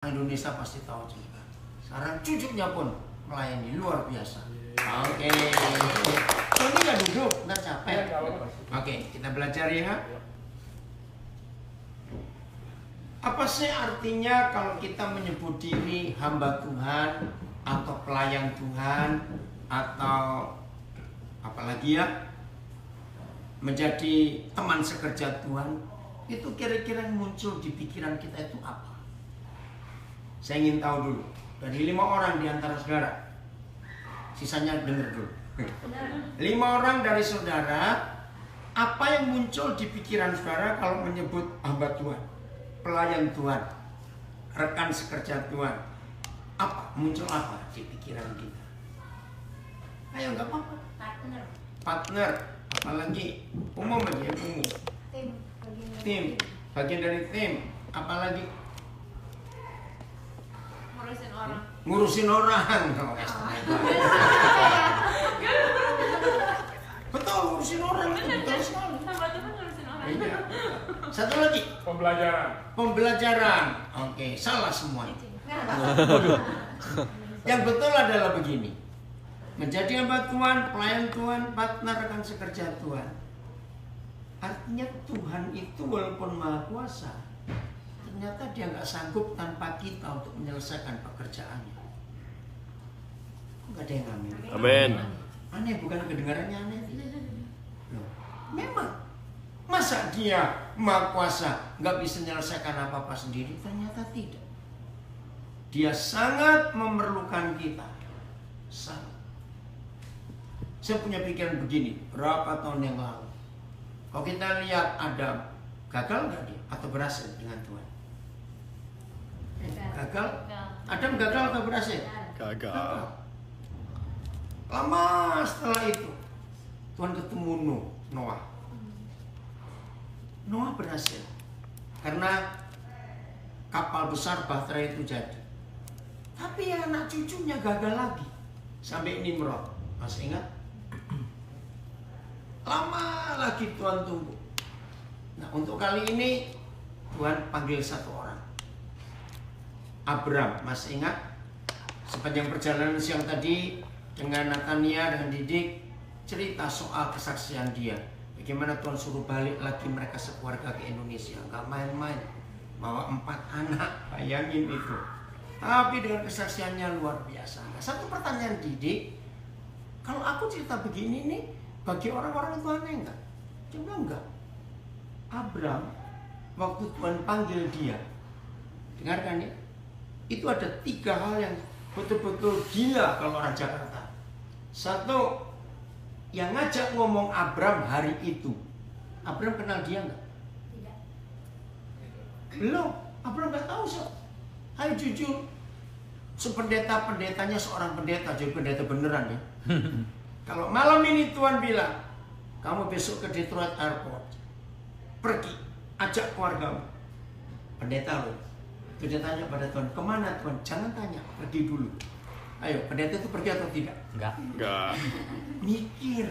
Indonesia pasti tahu juga. Sekarang cucunya pun melayani luar biasa. Oke. So, ini nggak duduk, ntar capek. Oke, kita belajar ya. Apa sih artinya kalau kita menyebut diri hamba Tuhan atau pelayan Tuhan atau apalagi ya menjadi teman sekerja Tuhan? Itu kira-kira yang muncul di pikiran kita itu apa? Saya ingin tahu dulu dari 5 orang di antara saudara. Sisanya dengar dulu. 5 orang dari saudara, apa yang muncul di pikiran saudara kalau menyebut hamba Tuhan, pelayan Tuhan, rekan sekerja Tuhan? Apa muncul apa di pikiran kita? Ayo, nggak apa-apa. Partner, apalagi umum aja, umum. Tim, bagian dari tim, apalagi ngurusin orang. Oh, betul, ngurusin orang. Betul sekali. Iya. Satu lagi, pembelajaran. Oke, salah semua. Yang betul adalah begini: menjadi hamba Tuhan, pelayan Tuhan, partner rekan sekerja Tuhan. Artinya Tuhan itu walaupun Maha Kuasa, ternyata Dia nggak sanggup tanpa kita untuk menyelesaikan pekerjaannya. Nggak ada yang amin. Amin. Aneh, bukan kedengarannya aneh. Loh, memang masa Dia Maha Kuasa nggak bisa menyelesaikan apa-apa sendiri? Ternyata tidak. Dia sangat memerlukan kita. Sangat. Saya punya pikiran begini, berapa tahun yang lalu, kalau kita lihat Adam, gagal nggak dia atau berhasil dengan Tuhan? Gagal. Adam gagal atau berhasil? Gagal. Lama setelah itu Tuhan ketemu Noah. Noah berhasil karena kapal besar Bahtera itu jadi. Tapi ya anak cucunya gagal lagi sampai Nimrod. Masih ingat? Lama lagi Tuhan tunggu. Nah, untuk kali ini Tuhan panggil satu orang, Abram. Masih ingat? Sepanjang perjalanan siang tadi dengan Natania, dengan Didik, cerita soal kesaksian dia. Bagaimana Tuhan suruh balik lagi mereka sekeluarga ke Indonesia. Gak main-main, bawa 4 anak, bayangin itu. Tapi dengan kesaksiannya luar biasa. Nah, satu pertanyaan Didik, kalau aku cerita begini nih, bagi orang-orang itu aneh enggak? Coba enggak. Abram, waktu Tuhan panggil dia, dengarkan ya, itu ada 3 hal yang betul-betul gila kalau orang Jakarta. Satu, yang ngajak ngomong Abram hari itu, Abram kenal dia enggak? Tidak. Belum, Abram enggak tahu so. Ayo jujur, sependeta-pendetanya seorang pendeta, jadi pendeta beneran ya. Kalau malam ini Tuhan bilang, kamu besok ke Detroit Airport, pergi, ajak keluargamu. Pendeta loh. Itu dia tanya pada Tuhan, kemana Tuhan? Jangan tanya, pergi dulu. Ayo, pendeta itu pergi atau tidak? Enggak. Mikir.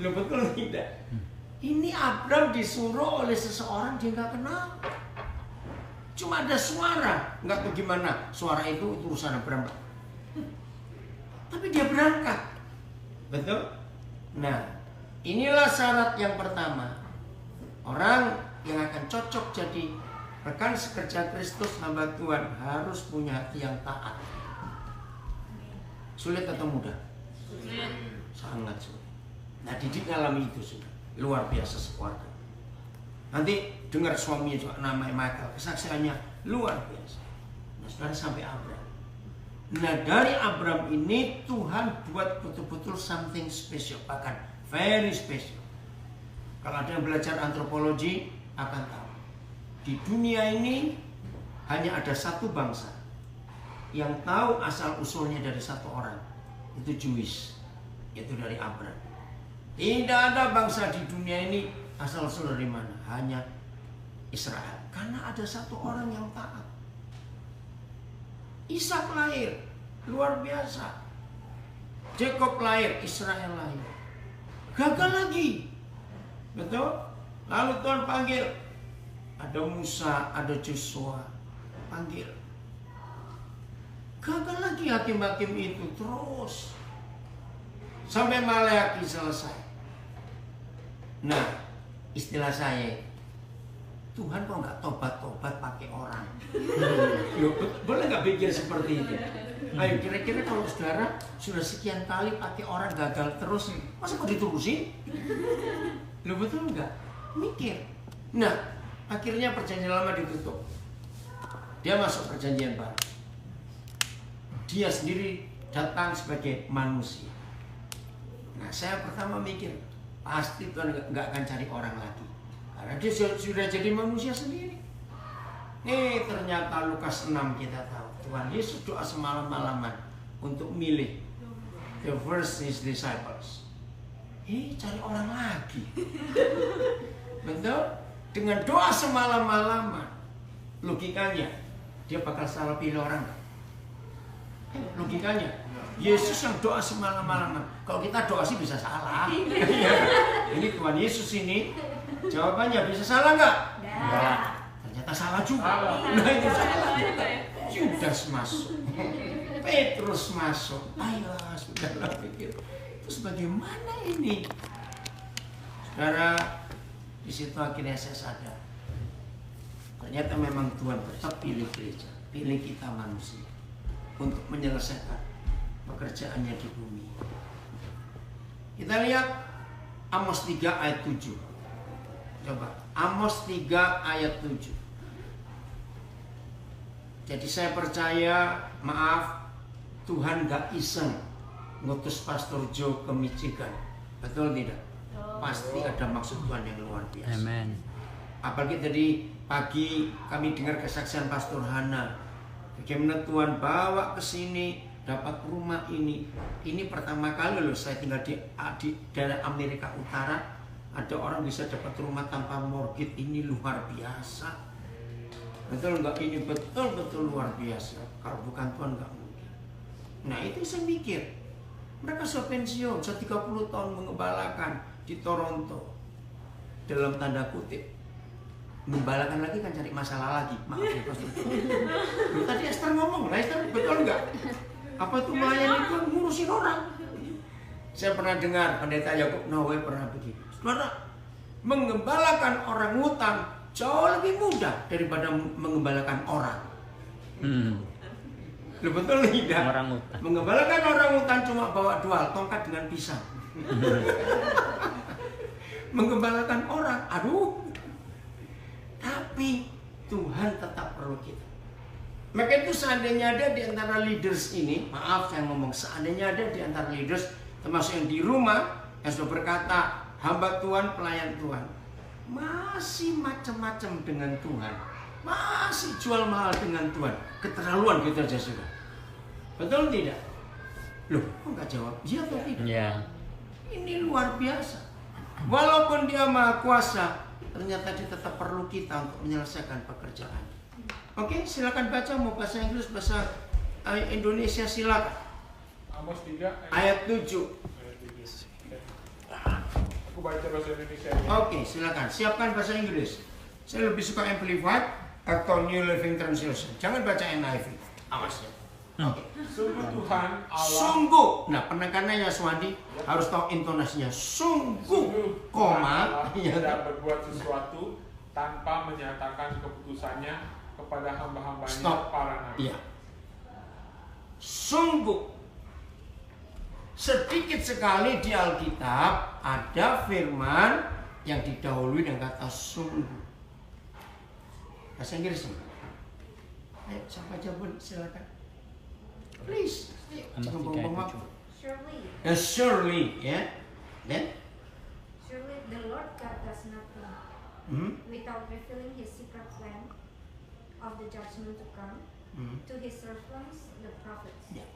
Loh, betul tidak? Ini Abram disuruh oleh seseorang dia nggak kenal. Cuma ada suara, nggak tahu gimana. Suara itu urusan Abram. Tapi dia berangkat. Betul? Nah, inilah syarat yang pertama. Orang yang akan cocok jadi rekan sekerja Kristus hamba Tuhan harus punya hati yang taat. Sulit atau mudah? Sulit. Sangat sulit. Nah, Didik ngalami itu sudah. Luar biasa sekeluarga. Nanti dengar suaminya juga namanya Michael, kesaksiannya luar biasa. Nah, sekarang sampai Abram. Nah, dari Abram ini Tuhan buat betul-betul something special, bahkan very special. Kalau ada yang belajar antropologi akan tahu. Di dunia ini hanya ada satu bangsa yang tahu asal-usulnya dari satu orang. Itu Jewish, yaitu dari Abram. Tidak ada bangsa di dunia ini asal-usul dari mana, hanya Israel. Karena ada satu orang yang taat. Ishak lahir, luar biasa. Jacob lahir, Israel lahir. Gagal lagi. Betul? Lalu Tuhan panggil. Ada Musa, ada Joshua. Panggil. Gagal lagi hakim-hakim itu terus. Sampai Maleakhi selesai. Nah, istilah saya, Tuhan kok nggak tobat-tobat pakai orang? Loh, boleh nggak pikir seperti itu? Ayo kira-kira kalau saudara sudah sekian kali pakai orang gagal terus, masa kok diterusin? Loh betul nggak? Mikir. Nah, akhirnya perjanjian lama ditutup. Dia masuk perjanjian baru. Dia sendiri datang sebagai manusia. Nah, saya pertama mikir, pasti Tuhan nggak akan cari orang lagi, karena dia sudah jadi manusia sendiri. Ternyata Lukas 6 kita tahu Tuhan Yesus doa semalam-malaman untuk milih the first his disciples. Cari orang lagi. Betul? Dengan doa semalam-malaman, logikanya dia bakal salah pilih orang. Logikanya Yesus yang doa semalam-malaman. Kalau kita doa sih bisa salah. Ini Tuhan Yesus ini jawabannya bisa salah nggak? Nggak. Ternyata salah juga. Nah itu salah. Yudas masuk, Petrus masuk. Ayo saudara pikir, terus bagaimana ini? Saudara, di situ akhirnya saya sadar. Ternyata memang Tuhan tetap pilih gereja, pilih kita manusia untuk menyelesaikan pekerjaannya di bumi. Kita lihat Amos 3 ayat 7. Coba Amos 3 ayat 7. Jadi saya percaya, maaf, Tuhan gak iseng ngutus Pastor Joe ke Michigan. Betul tidak? Pasti ada maksud Tuhan yang luar biasa. Amen. Apalagi tadi pagi kami dengar kesaksian Pastor Hana. Bagaimana Tuhan bawa ke sini, dapat rumah ini. Ini pertama kali loh saya tinggal di daerah Amerika Utara. Ada orang bisa dapat rumah tanpa mortgage, ini luar biasa. Betul nggak? Ini betul-betul luar biasa. Kalau bukan Tuhan nggak mungkin. Nah itu saya mikir, mereka sudah pensiun, sudah 30 tahun mengembalakan di Toronto. Dalam tanda kutip, mengembalakan lagi kan cari masalah lagi. Maaf ya Pastor. Tadi Esther ngomong, Esther betul nggak? Apa itu melayani Tuhan ngurusin orang? Saya pernah dengar pendeta Yakub Nawawi pernah begini. Saudara, mengembalakan orang hutan jauh lebih mudah daripada mengembalakan orang. Lu betul tidak? Orang hutan. Mengembalakan orang hutan cuma bawa dual tongkat dengan pisang. Mengembalakan orang, aduh. Tapi Tuhan tetap perlu kita. Maka itu seandainya ada di antara leaders ini, maaf saya ngomong, seandainya ada di antara leaders, termasuk yang di rumah, yang sudah berkata, hamba Tuhan, pelayan Tuhan, masih macam-macam dengan Tuhan, masih jual mahal dengan Tuhan, keterlaluan gitu aja sudah. Betul tidak? Loh, kok nggak jawab? Iya atau tidak? Ya. Ini luar biasa. Walaupun dia maha kuasa, ternyata dia tetap perlu kita untuk menyelesaikan pekerjaan. Oke, silakan baca, mau bahasa Inggris, bahasa Indonesia silakan. Amos 3 Ayat 7. Aku baca bahasa Indonesia. Oke, silakan. Siapkan bahasa Inggris. Saya lebih suka Amplified atau New Living Translation. Jangan baca NIV. Awas ya. Oke. Sungguh Tuhan Allah. Sungguh. Nah, penekanannya Swandi harus tahu intonasinya. Sungguh, koma. Tidak berbuat sesuatu tanpa menyatakan keputusannya kepada hamba-hambanya Stop. para nabi. Iya. Sungguh. Sedikit sekali di Alkitab ada firman yang didahului dengan kata sungguh. Bahasa Inggris. Ayo, siapa jawab? Silakan. Please. Ayo, jangan buang-buang waktu. Surely, Surely, ya. Then, surely the Lord God does nothing without revealing His secret plan of the judgment to come to His servants, the prophets. Ya.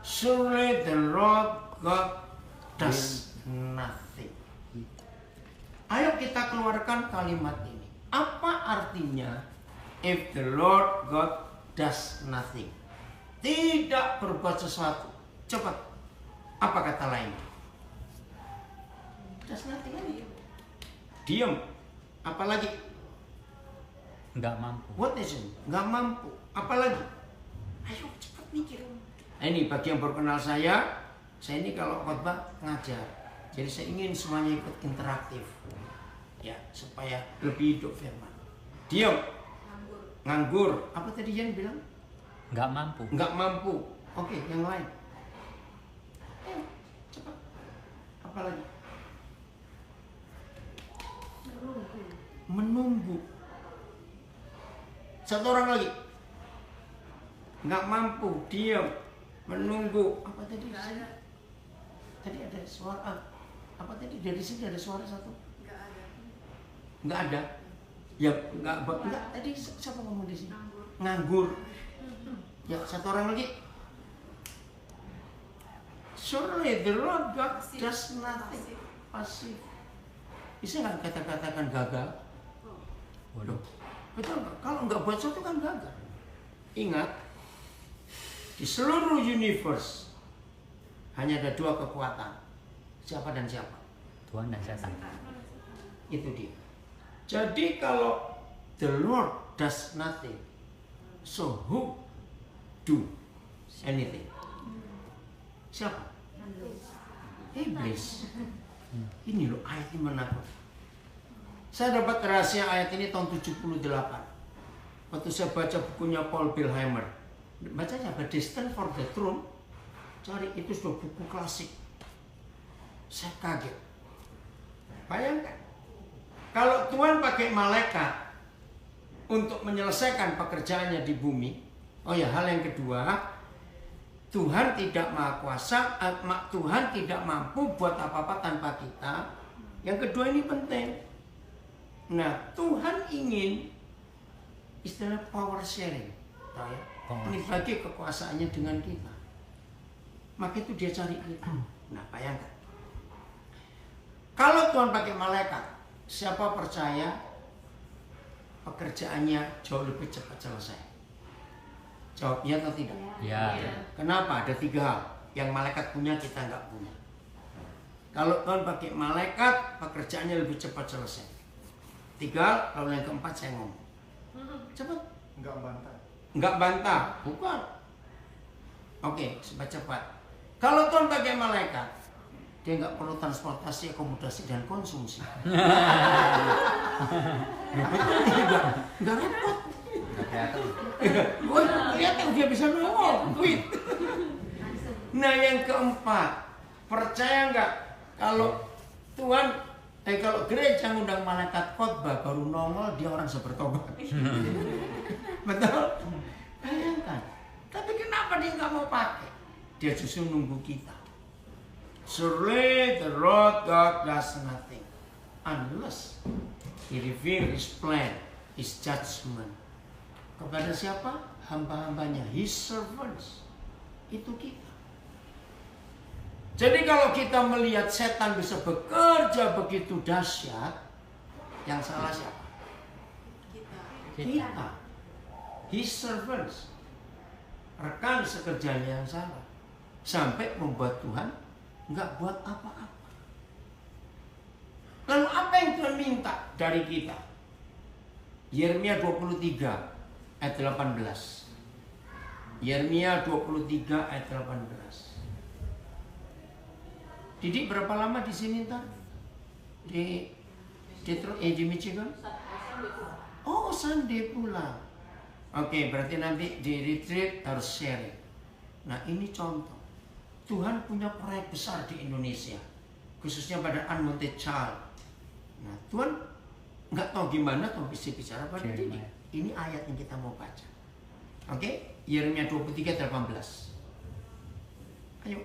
Surely the Lord God does nothing. Ayo kita keluarkan kalimat ini. Apa artinya if the Lord God does nothing? Tidak berbuat sesuatu. Cepat. Apa kata lain? Does nothing aja. Diam. Apalagi? Nggak mampu. What is it? Nggak mampu. Apalagi? Ayo Ini bagi yang baru kenal saya ini kalau khotbah ngajar. Jadi saya ingin semuanya ikut interaktif. Ya, supaya lebih hidup firman. Diam. Nganggur. Apa tadi Jan bilang? Nggak mampu. Nggak mampu. Oke, yang lain. Cepat. Apa lagi? Menunggu. Satu orang lagi. Nggak mampu, diam, menunggu. Apa tadi? Tadi ada suara. Apa tadi? Dari sini ada suara satu. Nggak ada. Ya nggak. Tadi siapa ngomong di sini? Nganggur. Ya, satu orang lagi. Surely the Lord God does nothing. Pasif. Bisa nggak katakan gagal? Waduh, betul nggak? Kalau nggak buat sesuatu kan gagal. Ingat, di seluruh universe hanya ada dua kekuatan. Siapa dan siapa? Tuhan dan setan. Itu dia. Jadi kalau the Lord does nothing, so who do anything? Siapa? Iblis. Ini loh ayat ini menakutkan. Saya dapat rahasia ayat ini tahun 78. Waktu saya baca bukunya Paul Bilheimer. Bacanya apa? Destined for the Throne. Cari, itu sudah buku klasik. Saya kaget. Bayangkan, kalau Tuhan pakai malaikat untuk menyelesaikan pekerjaannya di bumi. Oh ya, hal yang kedua, Tuhan tidak maha kuasa, Tuhan tidak mampu buat apa-apa tanpa kita. Yang kedua ini penting. Nah, Tuhan ingin istilah power sharing, tahu ya? Ini bagi kekuasaannya dengan kita. Maka itu dia cari kita. Nah, bayangkan. Kalau Tuhan pakai malaikat, siapa percaya pekerjaannya jauh lebih cepat selesai? Jawabnya atau tidak? Ya. Kenapa? Ada 3 hal yang malaikat punya kita nggak punya. Kalau Tuhan pakai malaikat, pekerjaannya lebih cepat selesai. 3 hal, lalu yang keempat saya ngomong. Cepat. Nggak bantah, bukan. Oke, cepat-cepat. Kalau Tuhan pakai malaikat, dia nggak perlu transportasi, akomodasi dan konsumsi. Betul tidak? Nggak repot. Lihat dia bisa ngomong. Nah, yang keempat, percaya nggak kalau Tuhan kalau gereja ngundang malaikat khotbah baru nongol dia orang bertobat. Betul? Bayangkan. Tapi kenapa dia nggak mau pakai? Dia justru nunggu kita. Surely the Lord God does nothing unless He reveal His plan, His judgment. Kepada siapa? Hamba-hambanya, His servants. Itu kita. Jadi kalau kita melihat setan bisa bekerja begitu dahsyat, yang salah siapa? Kita. His servants. Rekan sekerjanya yang salah. Sampai membuat Tuhan nggak buat apa-apa. Lalu apa yang Tuhan minta dari kita? Yeremia 23 ayat 18. Yeremia 23 ayat 18. Didik berapa lama di sini ntar? Di Detroit, di Michigan? Oh, Sunday pulang. Oke, berarti nanti di retreat harus sharing. Nah, ini contoh. Tuhan punya proyek besar di Indonesia, khususnya pada unwanted child. Nah, Tuhan nggak tahu gimana Tuhan bisa bicara pada didik. Ini ayat yang kita mau baca. Oke, Yeremia 23 18. Ayo,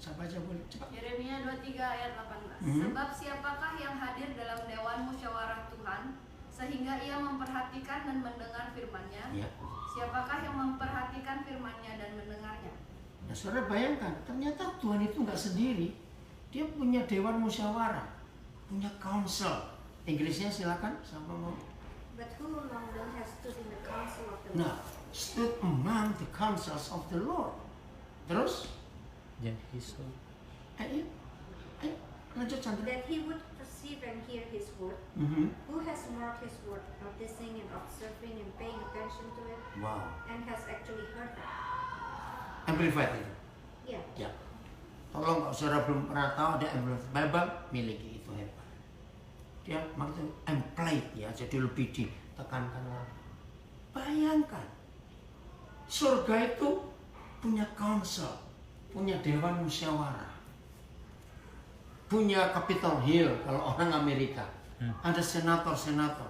saya baca boleh cepat. Yeremia 23 ayat 18. Sebab siapakah yang hadir dalam dewan musyawarah Tuhan sehingga ia memperhatikan dan mendengar firman-Nya? Ya. Siapakah yang memperhatikan firman-Nya dan mendengarnya? Nah, saudara bayangkan, ternyata Tuhan itu nggak sendiri. Dia punya dewan musyawarah, punya council. Inggrisnya silakan, sama mau. But who among them has stood in the council of the Lord? Nah, stood among the councils of the Lord. Terus? Jadi so. Ayo, lanjut Chandra. That he would perceive and hear his word. Who has marked his word, noticing and observing and paying attention to it, Wow. and has actually heard it? Amplified itu. Yeah. Ya. Tolong kalau saudara belum pernah tahu ada Amplified Bible, miliki itu hebat. Dia maksudnya amplified ya, jadi lebih ditekankan lagi. Bayangkan, surga itu punya council, punya dewan musyawarah, punya Capitol Hill kalau orang Amerika. Ada senator-senator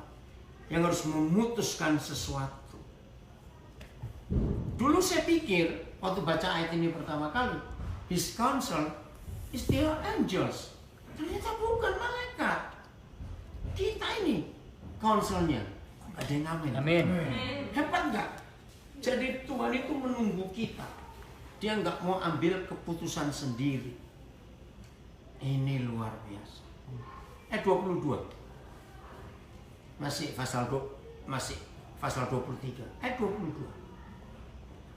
yang harus memutuskan sesuatu. Dulu saya pikir waktu baca ayat ini pertama kali, His counsel is the angels. Ternyata bukan malaikat. Kita ini counselnya. Ada yang amin. Amin. Hebat nggak? Jadi Tuhan itu menunggu kita. Dia nggak mau ambil keputusan sendiri. Ini luar biasa. 22. Masih pasal 23. 22.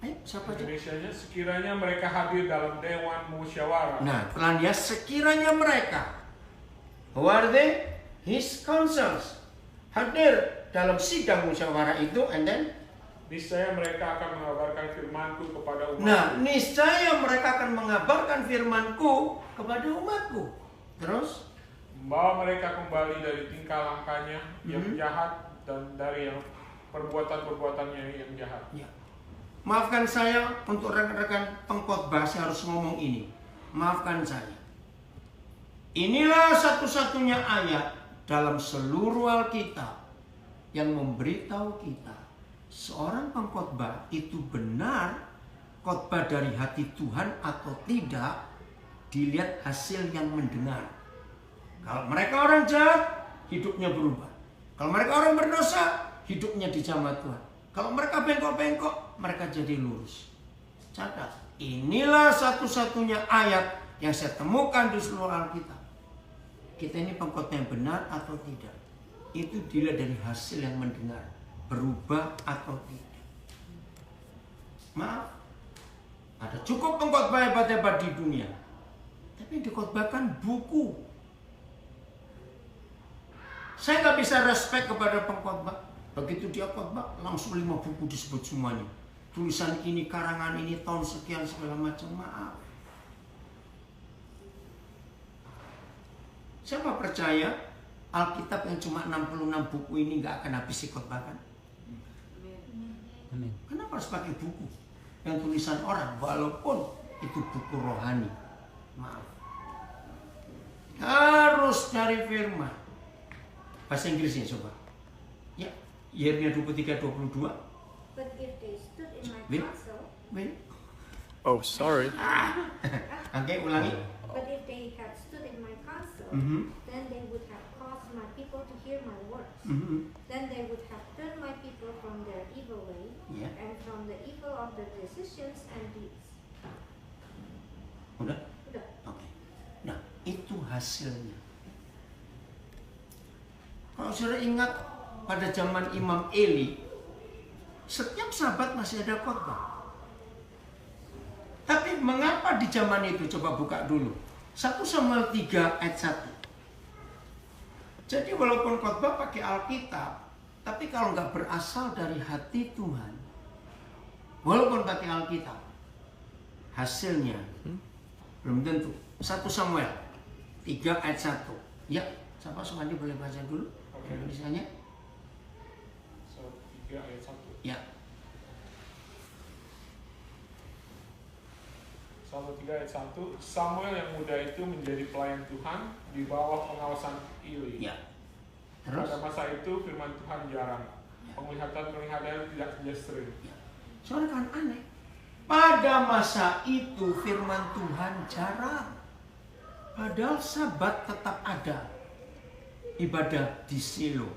Ayo, siapa aja? Indonesianya sekiranya mereka hadir dalam dewan musyawarah. Nah, pelan dia sekiranya mereka, who are they? His councils, hadir dalam sidang musyawarah itu, and then Niscaya mereka akan mengabarkan firman-Ku kepada umatku. nah, niscaya mereka akan mengabarkan firman-Ku kepada umatku. Terus, Membawa mereka kembali dari tingkah langkahnya yang jahat dan dari yang perbuatan-perbuatannya yang jahat. ya. Maafkan saya untuk rekan-rekan pengkhotbah, saya harus ngomong ini. Maafkan saya. Inilah satu-satunya ayat dalam seluruh Alkitab yang memberitahu kita seorang pengkhotbah itu benar khotbah dari hati Tuhan atau tidak dilihat hasil yang mendengar. Kalau mereka orang jahat, hidupnya berubah. Kalau mereka orang berdosa, hidupnya dijamah Tuhan. Kalau mereka bengkok-bengkok, mereka jadi lurus. Catat, inilah satu-satunya ayat yang saya temukan di seluruh Alkitab. Kita ini pengkhotbah yang benar atau tidak, itu dilihat dari hasil yang mendengar, berubah atau tidak. Maaf, ada cukup pengkhotbah hebat-hebat di dunia, tapi dikhotbahkan buku. Saya nggak bisa respect kepada pengkhotbah. Begitu dia khotbah, langsung 5 buku disebut semuanya. Tulisan ini, karangan ini, tahun sekian, segala macam. Maaf. Siapa percaya Alkitab yang cuma 66 buku ini nggak akan habis dikhotbahkan? Amin. Kenapa harus pakai buku yang tulisan orang, walaupun itu buku rohani? Maaf. Harus cari firman. Bahasa Inggrisnya coba. Ya, Yeremia 23:22. But if they stood in my Wait. counsel, Oh, sorry. Oke, ulangi. but if they had stood in my counsel, then they would have caused my people to hear my words. Then they would have turned my people from their evil way Yeah. and from the evil of their decisions and deeds. Udah? Udah. Oke. Nah, itu hasilnya. Kalau saudara ingat pada zaman Imam Eli, setiap sahabat masih ada khotbah. Tapi mengapa di zaman itu? Coba buka dulu. 1 Samuel 3 ayat 1. Jadi walaupun khotbah pakai Alkitab, tapi kalau nggak berasal dari hati Tuhan, walaupun pakai Alkitab, hasilnya belum tentu. 1 Samuel 3 ayat 1. Ya, siapa Sumandi boleh baca dulu? Indonesia-nya? 3 ayat 1. Ya. 1:3 ayat 1. Samuel yang muda itu menjadi pelayan Tuhan di bawah pengawasan Eli. Ya. Terus? Pada masa itu firman Tuhan jarang. Penglihatan-penglihatan tidak sering. Soalnya kan aneh. Pada masa itu firman Tuhan jarang. Padahal sabat tetap ada. Ibadah di Silo.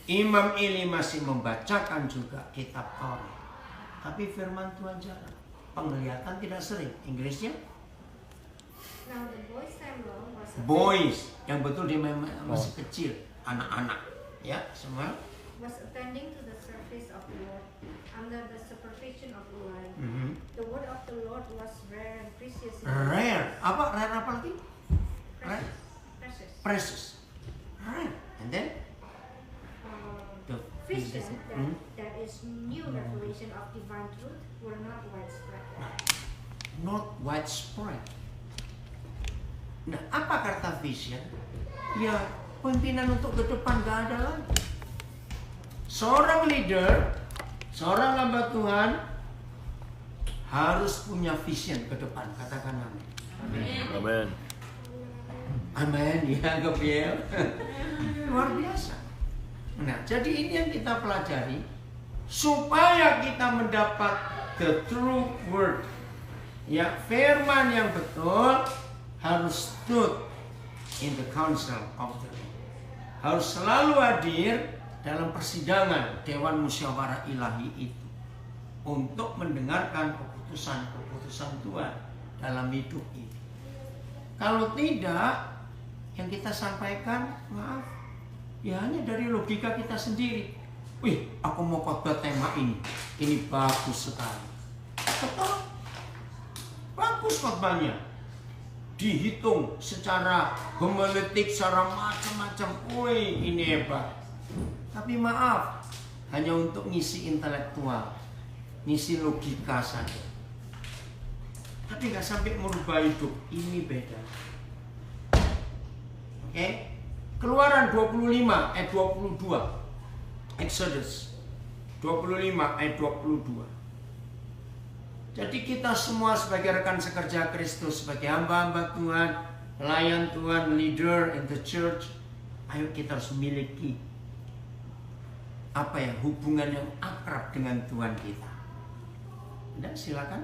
Imam Eli masih membacakan juga kitab Taurat. Tapi firman Tuhan jarang. Penglihatan tidak sering. Inggrisnya? Now the boy Samuel was Boys. Yang betul dia masih kecil. Anak-anak. Ya, semua. attending to the service of the Lord under the supervision of Eli. Mhm. The word of the Lord was rare and precious. Rare. Apa? Rare apa lagi? Rare. Precious. Precious. Rare. And then? Vision Hmm? that is new revelation of divine truth were not widespread. Not widespread. Nah, apa kata vision? Ya, pimpinan untuk ke depan gak ada lagi. Seorang leader, seorang hamba Tuhan harus punya vision ke depan. Katakan amin. Amen. Amin, ya Gabriel. Luar biasa. Nah, jadi ini yang kita pelajari supaya kita mendapat the true word. Ya, firman yang betul harus stood in the council of the Lord. Harus selalu hadir dalam persidangan Dewan Musyawarah Ilahi itu untuk mendengarkan keputusan-keputusan Tuhan dalam hidup ini. Kalau tidak, yang kita sampaikan, maaf, ya hanya dari logika kita sendiri. Wih, aku mau khotbah tema ini bagus sekali. Betul, bagus khotbahnya. Dihitung secara homiletik, secara macam-macam. Wih, ini hebat. Tapi maaf, hanya untuk ngisi intelektual, ngisi logika saja. Tapi nggak sampai merubah hidup. Ini beda. Oke? Keluaran 25 ayat 22. Exodus 25 ayat 22. Jadi kita semua sebagai rekan sekerja Kristus, sebagai hamba-hamba Tuhan, pelayan Tuhan, leader in the church, ayo kita harus memiliki hubungan yang akrab dengan Tuhan kita. Dan silakan.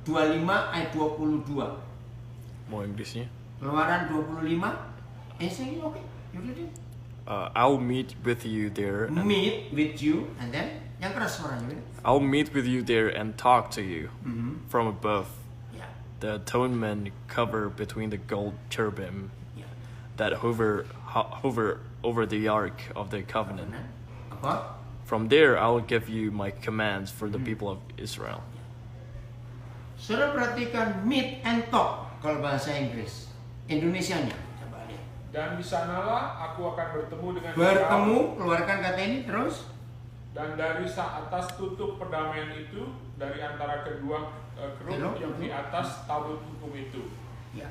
25 ayat 22. Mau Inggrisnya? Keluaran 25. Saying okay. Yaudah deh. I'll meet with you there. Meet with you, and then yang keras suaranya. I'll meet with you there and talk to you from above. Yeah. The atonement cover between the gold cherubim Yeah. that hover over the ark of the covenant. Apa? From there, I'll give you my commands for the people of Israel. Saudara perhatikan meet and talk kalau bahasa Inggris. Indonesianya. Coba lihat. Dan di sanalah aku akan bertemu dengan Bertemu, engkau. keluarkan kata ini terus. Dan dari atas tutup perdamaian itu, dari antara kedua kerub yang di atas tabut hukum itu, Ya.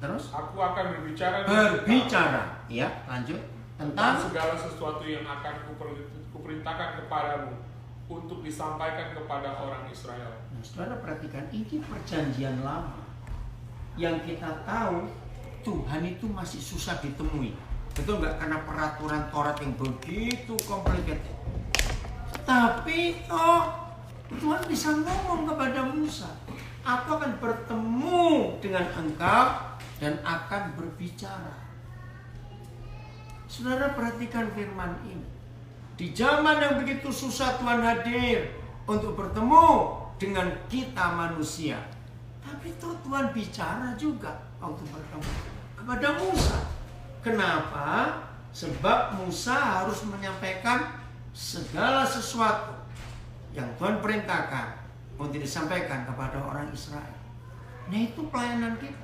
Terus aku akan berbicara dengan berbicara, ya, lanjut tentang tentang segala sesuatu yang akan kuperintahkan kepadamu untuk disampaikan kepada orang Israel. Nah, saudara perhatikan, ini perjanjian lama. Yang kita tahu, Tuhan itu masih susah ditemui. Betul nggak? Karena peraturan Taurat yang begitu complicated. Tapi Tuhan bisa ngomong kepada Musa, aku akan bertemu dengan engkau dan akan berbicara. Saudara perhatikan firman ini. Di zaman yang begitu susah Tuhan hadir untuk bertemu dengan kita manusia. Tapi Tuhan bicara juga waktu bertemu kepada Musa. Kenapa? Sebab Musa harus menyampaikan segala sesuatu yang Tuhan perintahkan untuk disampaikan kepada orang Israel. Nah, itu pelayanan kita.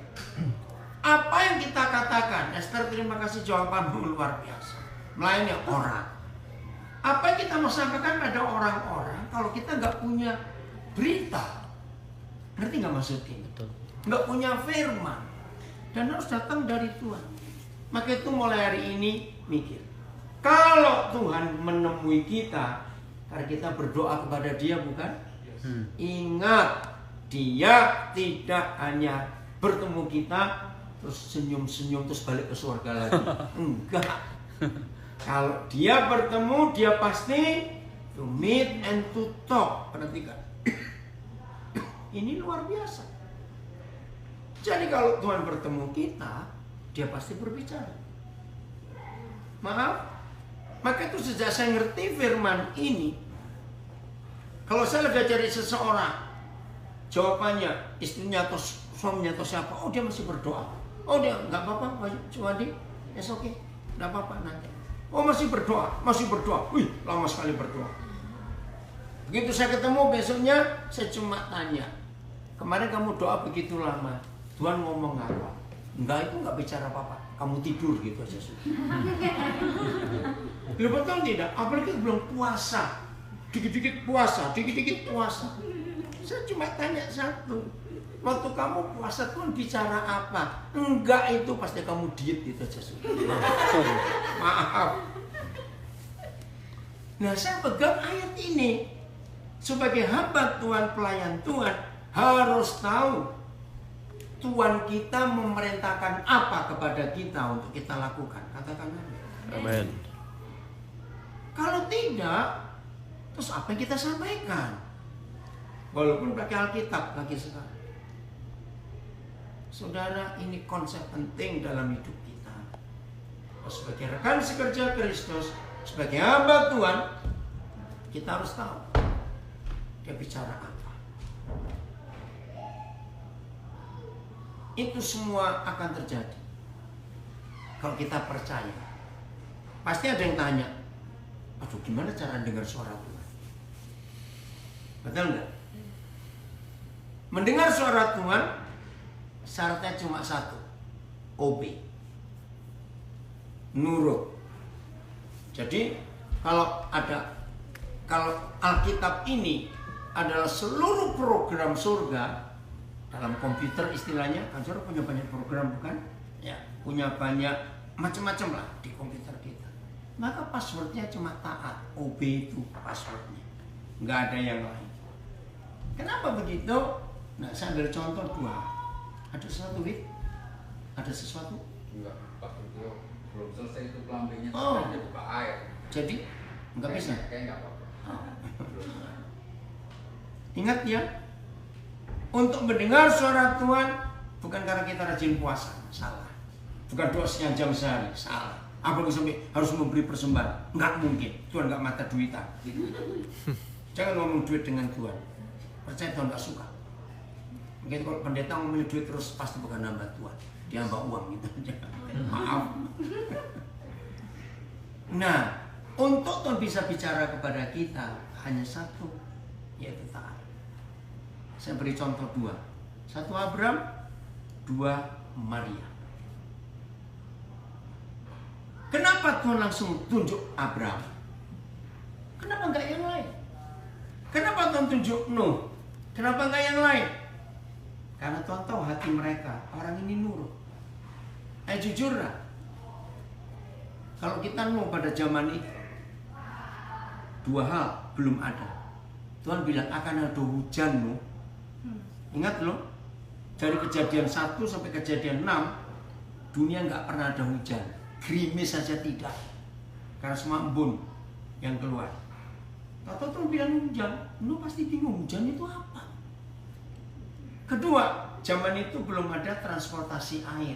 Apa yang kita katakan? Esther, terima kasih jawabanmu luar biasa. Melayani orang. Apa yang kita mau sampaikan pada orang-orang kalau kita nggak punya berita? Ngerti nggak maksudnya? Betul. Nggak punya firman. Dan harus datang dari Tuhan. Maka itu mulai hari ini mikir. Kalau Tuhan menemui kita, karena kita berdoa kepada Dia, bukan? Ingat, Dia tidak hanya bertemu kita terus senyum-senyum terus balik ke surga lagi. Enggak. Kalau Dia bertemu, Dia pasti to meet and to talk. Perhatikan. Ini luar biasa. Jadi kalau Tuhan bertemu kita, Dia pasti berbicara. Maaf. Maka itu sejak saya ngerti firman ini, kalau saya lagi cari seseorang, jawabannya istrinya atau suaminya atau siapa, oh dia masih berdoa. Oh dia nggak apa-apa, cuma di, it's okay, nggak apa-apa nanti. Oh masih berdoa. Wih, lama sekali berdoa. Begitu saya ketemu besoknya, saya cuma tanya, kemarin kamu doa begitu lama, Tuhan ngomong apa? Enggak, itu nggak bicara apa-apa. Kamu tidur gitu aja sudah. Betul tidak? Apalagi belum puasa. dikit-dikit puasa, dikit-dikit puasa. Saya cuma tanya satu, waktu kamu puasa Tuhan bicara apa? Enggak, itu pasti kamu diet itu aja sudah. Maaf. Nah, saya pegang ayat ini sebagai hamba Tuhan, pelayan Tuhan, harus tahu Tuhan kita memerintahkan apa kepada kita untuk kita lakukan. Katakan amin. Amen. Kalau tidak, terus apa yang kita sampaikan? Walaupun pakai Alkitab lagi sekarang. Saudara, ini konsep penting dalam hidup kita. Sebagai rekan sekerja Kristus, sebagai hamba Tuhan, kita harus tahu dia bicara apa. Itu semua akan terjadi kalau kita percaya. Pasti ada yang tanya, aduh gimana cara dengar suara Tuhan? Betul nggak? Mendengar suara Tuhan syaratnya cuma satu, obey, nurut. Jadi kalau Alkitab ini adalah seluruh program surga, dalam komputer istilahnya, kan saudara punya banyak program bukan? Ya, punya banyak macam-macam lah di komputer kita. Maka passwordnya cuma taat, obey itu passwordnya, nggak ada yang lain. Kenapa begitu? Nah, saya ambil contoh dua. Ada sesuatu, Wid? Ada sesuatu? Enggak, pas itu belum selesai itu plumbingnya, Oh. dia buka air. Jadi nggak bisa. Kayak nggak apa-apa. Ingat ya, untuk mendengar suara Tuhan bukan karena kita rajin puasa, salah. Bukan doa sekian jam sehari, salah. Apa sampai harus memberi persembahan? Nggak mungkin. Tuhan nggak mata duitan. Jangan ngomong duit dengan Tuhan. Percaya Tuhan nggak suka. Mungkin kalau pendeta ngomongin duit terus pasti bukan hamba Tuhan, dia hamba uang gitu aja. Maaf. Nah, untuk Tuhan bisa bicara kepada kita hanya satu, yaitu taat. Saya beri contoh dua. Satu Abraham, dua Maria. Kenapa Tuhan langsung tunjuk Abraham? Kenapa enggak yang lain? Kenapa Tuhan tunjuk Nuh? Kenapa enggak yang lain? Karena Tuhan tahu hati mereka, orang ini nurut. Jujur lah. Kalau kita Nuh pada zaman itu, dua hal belum ada. Tuhan bilang akan ada hujan Nuh. Ingat loh, dari kejadian 1 sampai kejadian 6, dunia nggak pernah ada hujan. Gerimis saja tidak. Karena semua embun yang keluar. Tahu Tuhan bilang hujan, Nuh pasti bingung hujan itu apa. Kedua, zaman itu belum ada transportasi air.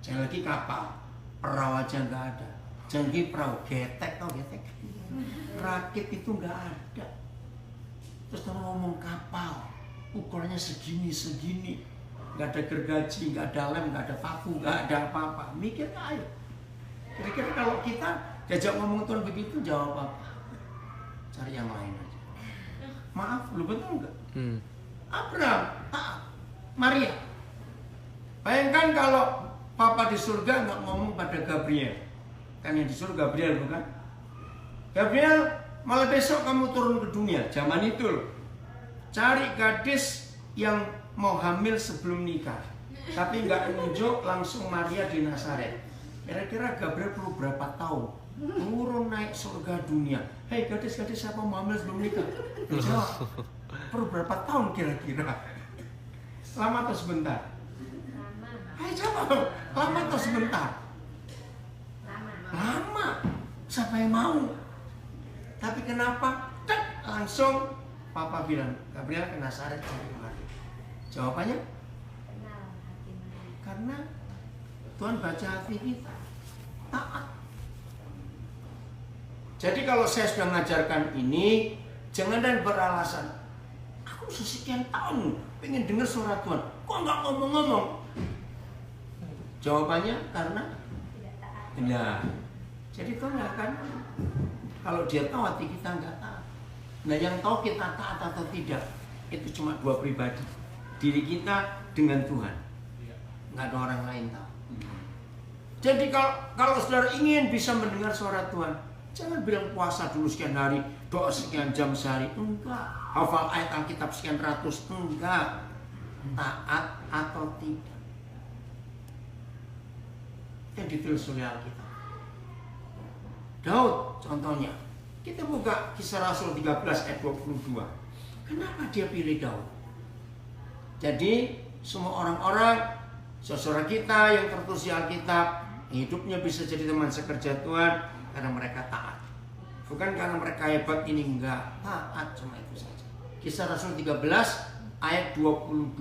Jangan lagi kapal, perahu aja nggak ada. Jangan lagi perahu, getek tau getek. Rakit itu nggak ada. Terus Tuhan ngomong kapal, ukurannya segini, nggak ada gergaji, nggak ada lem, nggak ada paku, nggak ada apa-apa. Mikir ayo. Kira-kira kalau kita diajak ngomong Tuhan begitu, jawab apa? Cari yang lain aja. Maaf, lu betul nggak? Abraham, Maria. Bayangkan kalau Papa di surga nggak ngomong pada Gabriel, kan yang di surga Gabriel bukan? Gabriel, malah besok kamu turun ke dunia. Zaman itu loh, cari gadis yang mau hamil sebelum nikah, tapi nggak nunjuk langsung Maria di Nazaret. Kira-kira Gabriel perlu berapa tahun turun naik surga dunia? Hei gadis-gadis, siapa mau hamil sebelum nikah? Jawab. Perlu berapa tahun kira-kira? Lama atau sebentar? Hei jawab. Lama atau sebentar? Lama. Siapa yang mau? Tapi kenapa? Langsung Papa bilang, Gabriel ke Nazaret cari Maria. Jawabannya? Karena Tuhan baca hati kita. Taat. Jadi kalau saya sudah mengajarkan ini, jangan dan beralasan, aku sekian tahun pengen dengar suara Tuhan, kok nggak ngomong-ngomong? Jawabannya karena tidak. Jadi Tuhan nggak akan. Kalau dia tahu hati kita nggak taat. Nah yang tahu kita taat atau tidak, itu cuma dua pribadi. Diri kita dengan Tuhan. Nggak ada orang lain tahu. Jadi kalau saudara ingin bisa mendengar suara Tuhan, Jangan bilang puasa dulu sekian hari, doa sekian jam sehari. Enggak. Hafal ayat Alkitab sekian ratus. Enggak. Taat atau tidak. Yang ditulis oleh Alkitab. Daud contohnya. Kita buka Kisah Rasul 13 ayat 22. Kenapa dia pilih Daud? Jadi semua orang-orang saudara kita yang tertulis di Alkitab, hidupnya bisa jadi teman sekerja Tuhan karena mereka taat. Bukan karena mereka hebat, ini enggak. Taat, cuma itu saja. Kisah Rasul 13 ayat 22.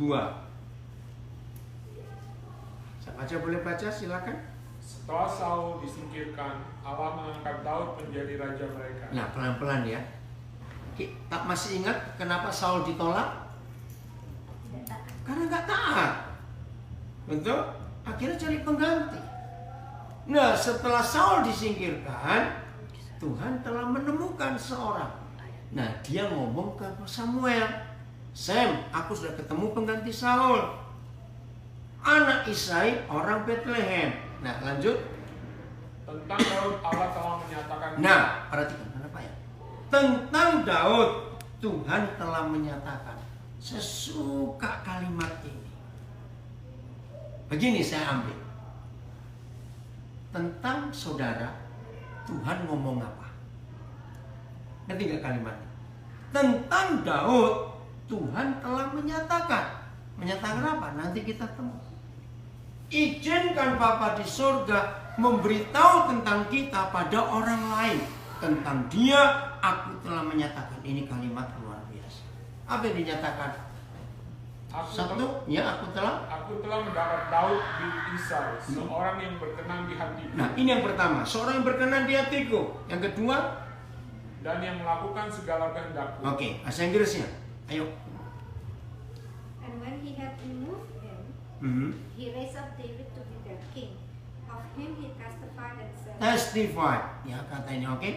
Siapa aja boleh baca, silakan. Setelah Saul disingkirkan, Allah mengangkat Daud menjadi raja mereka. Nah, pelan-pelan ya. Tak masih ingat kenapa Saul ditolak? Karena nggak taat. Betul? Akhirnya cari pengganti. Nah, setelah Saul disingkirkan, Tuhan telah menemukan seorang. Nah, dia ngomong ke Samuel, Sam, aku sudah ketemu pengganti Saul, anak Isai orang Bethlehem. Nah, lanjut. Tentang Daud, Allah telah menyatakan. Nah, perhatikan kenapa ya? Tentang Daud, Tuhan telah menyatakan. Saya suka kalimat ini. Begini saya ambil. Tentang saudara, Tuhan ngomong apa? Ngerti gak kalimatnya? Tentang Daud, Tuhan telah menyatakan. Menyatakan apa? Nanti kita temu. Izinkan Bapa di surga memberitahu tentang kita pada orang lain. Tentang dia, aku telah menyatakan. Ini kalimat luar biasa. Apa yang dinyatakan? Satu, ya aku telah mendapat Daud bin Isai, seorang yang berkenan di hatiku. Nah, ini yang pertama, seorang yang berkenan di hatiku. Yang kedua, dan yang melakukan segala kehendakku. Oke, bahasa Inggrisnya. Ayo. And when he had removed him, he raised up David to be their king. Of him he testified and said, Testify. Ya, kata ini oke.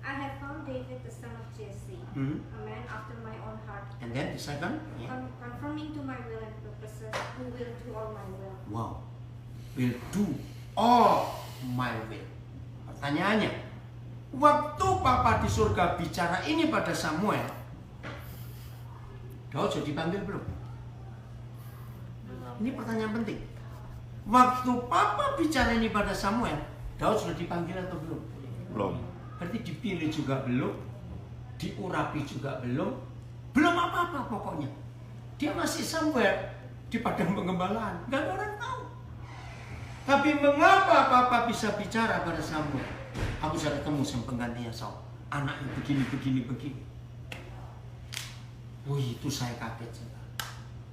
I have found David the son of Jesse, a man after my own heart, And then the second. Ya. conforming to my will and purposes, who will do all my will. Wow. Will do all my will. Pertanyaannya, waktu Papa di surga bicara ini pada Samuel, Daud sudah dipanggil belum? Ini pertanyaan penting. Waktu Papa bicara ini pada Samuel, Daud sudah dipanggil atau belum? Belum. Berarti dipilih juga belum, diurapi juga belum apa-apa pokoknya. Dia masih Samuel di padang pengembalaan, nggak ada orang tahu. Tapi mengapa Papa bisa bicara pada Samuel? Aku sudah ketemu sama penggantinya Saul, anaknya begini. Wih, itu saya kaget.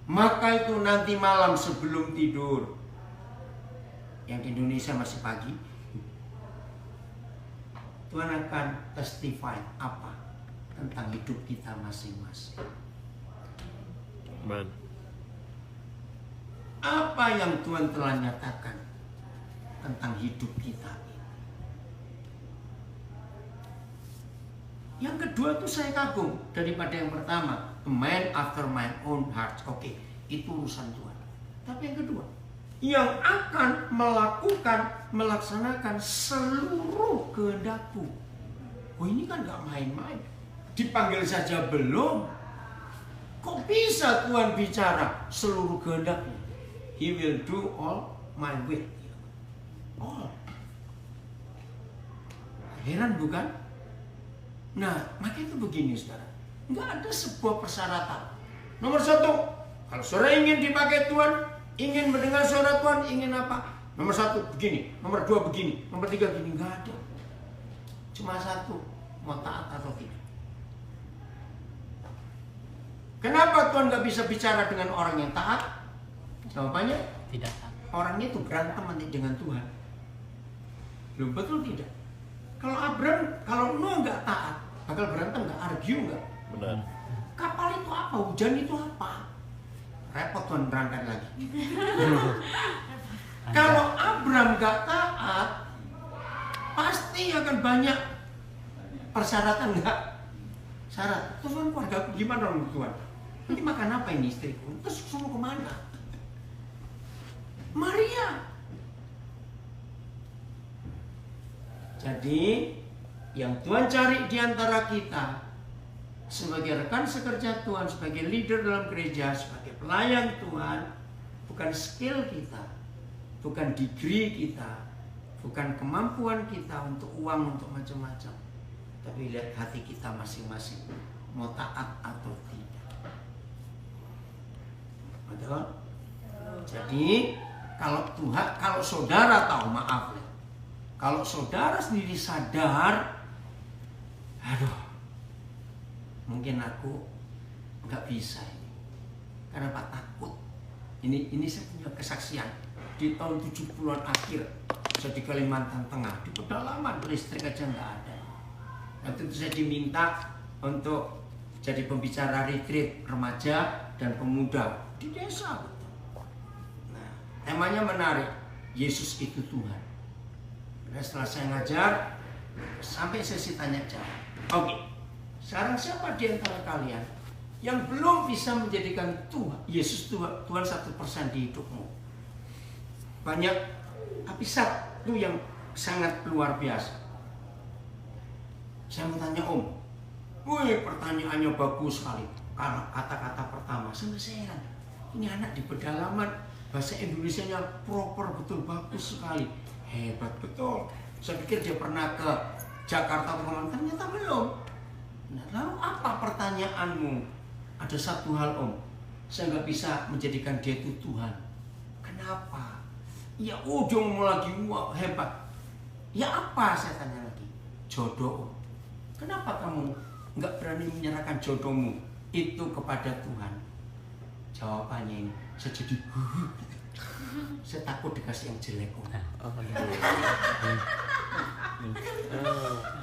Maka itu nanti malam sebelum tidur, yang di Indonesia masih pagi, Tuhan akan testify apa tentang hidup kita masing-masing. Amen. Apa yang Tuhan telah nyatakan tentang hidup kita ini. Yang kedua itu saya kagum daripada yang pertama, a man after my own heart. Oke, itu urusan Tuhan. Tapi yang kedua, yang akan melaksanakan seluruh kehendakku. Oh, ini kan gak main-main. Dipanggil saja belum. Kok bisa Tuhan bicara seluruh kehendaknya? He will do all my will. All. Heran bukan? Nah, maka itu begini saudara. Nggak ada sebuah persyaratan. Nomor satu, kalau saudara ingin dipakai Tuhan, ingin mendengar suara Tuhan, ingin apa? Nomor satu begini, nomor dua begini, nomor tiga begini. Nggak ada. Cuma satu, mau taat atau tidak. Kenapa Tuhan nggak bisa bicara dengan orang yang taat? Jawabannya, Tidak taat. orangnya itu berantem nanti dengan Tuhan. Belum betul tidak? Kalau Abraham, kalau Noah nggak taat, bakal berantem nggak? Argue nggak? Benar. Kapal itu apa? Hujan itu apa? Repot Tuhan berangkat lagi. Kalau Abraham nggak taat, pasti akan banyak persyaratan nggak? Syarat. Tuhan keluarga gimana dong Tuhan? Nanti makan apa ini istriku? Terus suruh kemana? Maria. Jadi yang Tuhan cari di antara kita sebagai rekan sekerja Tuhan, sebagai leader dalam gereja, sebagai pelayan Tuhan, bukan skill kita, bukan degree kita, bukan kemampuan kita untuk uang, untuk macam-macam, tapi lihat hati kita masing-masing mau taat atau tidak. Betul? Jadi kalau saudara tahu, maaf, kalau saudara sendiri sadar, aduh, mungkin aku nggak bisa ini. Kenapa? Takut. Ini saya punya kesaksian di tahun 70-an akhir. Saya di Kalimantan Tengah, di pedalaman, listrik aja nggak ada. Waktu itu saya diminta untuk jadi pembicara retreat remaja dan pemuda di desa. Nah, temanya menarik, Yesus itu Tuhan. Nah, setelah saya ngajar, sampai sesi tanya jawab. Oke, sekarang siapa di antara kalian yang belum bisa menjadikan Tuhan, Yesus Tuhan 1% di hidupmu? Banyak, tapi satu yang sangat luar biasa. Saya mau tanya Om, wih, pertanyaannya bagus sekali. Karena kata-kata pertama, saya heran. Ini anak di pedalaman, bahasa Indonesianya proper, betul, bagus sekali. Hebat betul. Saya pikir dia pernah ke Jakarta atau kemana, ternyata belum. Nah, lalu apa pertanyaanmu? Ada satu hal Om, saya nggak bisa menjadikan dia itu Tuhan. Kenapa? Ya udah mau lagi, wah hebat. Ya apa, saya tanya lagi? Jodoh Om. Kenapa kamu nggak berani menyerahkan jodohmu itu kepada Tuhan? Jawabannya ini, saya jadi saya takut dikasih yang jelek Om.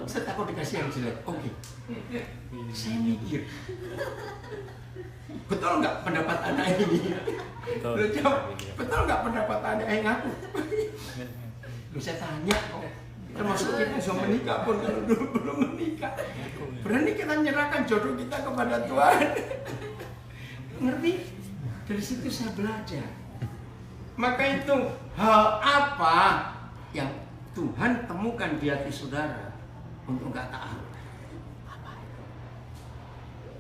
Saya takut dikasih yang jelek. Oke. Saya mikir, betul nggak pendapat anak ini? Betul nggak pendapat anak yang aku? Lu saya tanya kok. Termasuk kita sudah menikah pun kalau dulu belum menikah, berani kita menyerahkan jodoh kita kepada Tuhan. Ngerti? Dari situ saya belajar. Maka itu hal apa yang Tuhan temukan di hati saudara untuk nggak taat?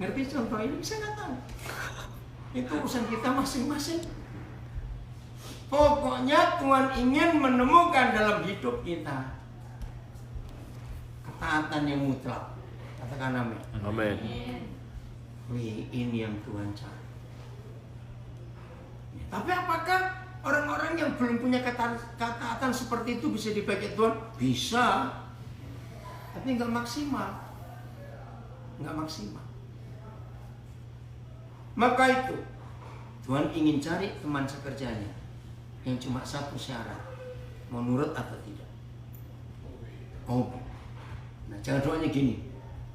Ngerti contoh ini? Saya nggak tahu. Itu urusan kita masing-masing. Pokoknya Tuhan ingin menemukan dalam hidup kita ketaatan yang mutlak. Katakan amin. Amin. Wih, ini yang Tuhan cari. Tapi apakah orang-orang yang belum punya ketaatan seperti itu bisa dipakai Tuhan? Bisa. Tapi nggak maksimal. Nggak maksimal. Maka itu Tuhan ingin cari teman sekerjanya yang cuma satu syarat, mau nurut atau tidak. Oh, nah jangan doanya gini,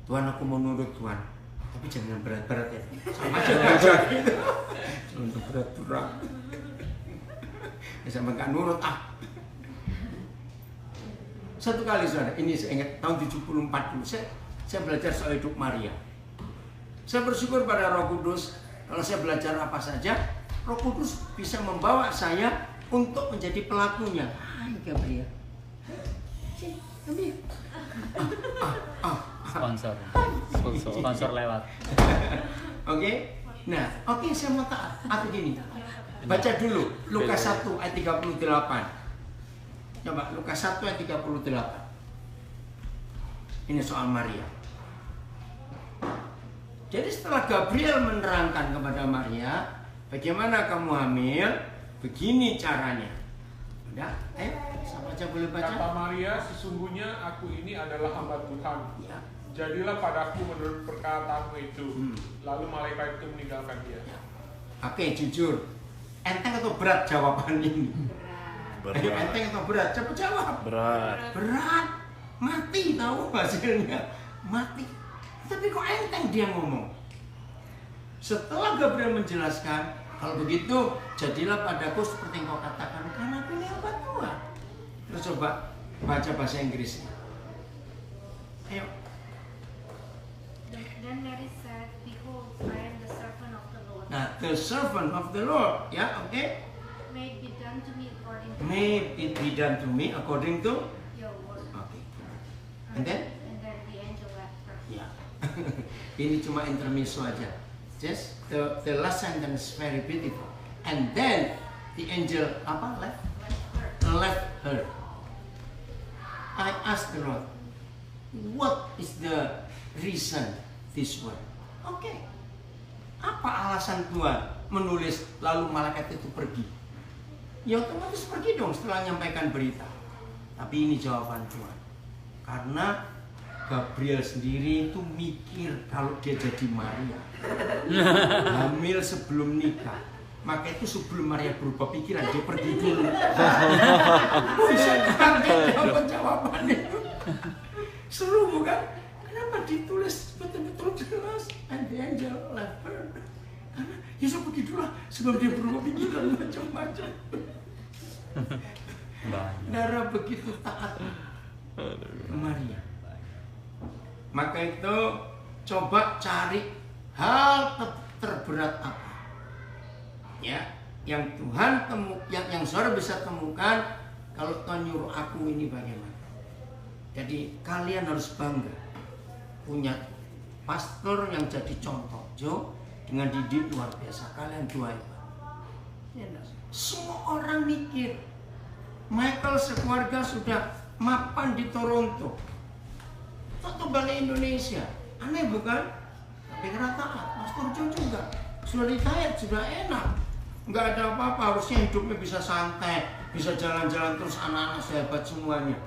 Tuhan aku mau nurut Tuhan, tapi jangan berat-berat ya, sama aja gitu. Untuk berat-berat, sama nggak nurut ah. Satu kali saudara, ini saya ingat tahun 74 dulu, saya belajar soal hidup Maria. Saya bersyukur pada Roh Kudus, kalau saya belajar apa saja, Roh Kudus bisa membawa saya untuk menjadi pelakunya. Hai Gabriel. Sponsor lewat. Oke. Nah, oke, saya mau taat. Atau gini. Baca dulu Lukas 1 ayat 38. Coba Lukas 1 ayat 38. Ini soal Maria. Jadi setelah Gabriel menerangkan kepada Maria, bagaimana kamu hamil? Begini caranya. Udah, ayo, sama aja boleh baca. Kata Maria, sesungguhnya aku ini adalah hamba Tuhan. Ya. Jadilah padaku menurut perkataanmu itu. Lalu malaikat itu meninggalkan dia. Ya. Oke, jujur. Enteng atau berat jawaban ini? Berat. Ayo, enteng atau berat? Coba jawab. Berat. Berat. Mati tahu hasilnya. Mati. Tapi kok enteng dia ngomong? Setelah Gabriel menjelaskan, kalau begitu jadilah padaku seperti yang kau katakan, karena aku ini hamba Tuhan. Terus coba baca bahasa Inggrisnya. Ayo. Then Mary said, Behold, I am the servant of the Lord. Nah, the servant of the Lord, ya, oke? May it be done to me according to May it be done to me according to. your word. Oke. And then? And then Ini cuma intermezzo aja. Just the last sentence very beautiful. And then the angel left her. I asked the Lord, what is the reason this word? Oke. Apa alasan Tuhan menulis lalu malaikat itu pergi? Ya otomatis pergi dong setelah menyampaikan berita. Tapi ini jawaban Tuhan. Karena Gabriel sendiri itu mikir kalau dia jadi Maria, hamil sebelum nikah, maka itu sebelum Maria berubah pikiran dia pergi dulu. Bisa dapat jawabannya. Seru bukan? Kenapa ditulis betul-betul jelas? And the angel left her. Karena Yesus pergi dulu sebelum dia berubah pikiran macam-macam. Darah begitu taat Maria. Maka itu coba cari hal terberat apa, ya, yang Tuhan yang saudara bisa temukan. Kalau Tuhan nyuruh aku ini bagaimana? Jadi kalian harus bangga punya pastor yang jadi contoh, Jo, dengan didik luar biasa. Kalian dua itu. Semua orang mikir Michael sekeluarga sudah mapan di Toronto, atau balik Indonesia, aneh bukan? Tapi karena taat, Pastor Jo juga sudah retire, sudah enak, nggak ada apa-apa, harusnya hidupnya bisa santai, bisa jalan-jalan terus, anak-anak sehebat semuanya.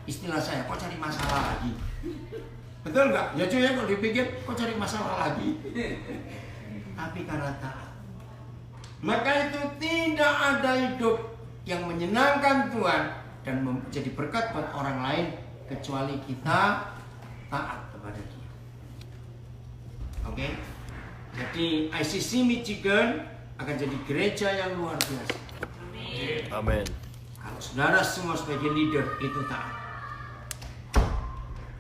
Istilah saya, kok cari masalah lagi? Betul nggak? Ya Jo ya, kalau dipikir, kok cari masalah lagi? Tapi karena taat, maka itu tidak ada hidup yang menyenangkan Tuhan dan menjadi berkat buat orang lain kecuali kita taat kepada Dia. Oke? Jadi ICC Michigan akan jadi gereja yang luar biasa. Amin. Kalau saudara semua sebagai leader itu taat.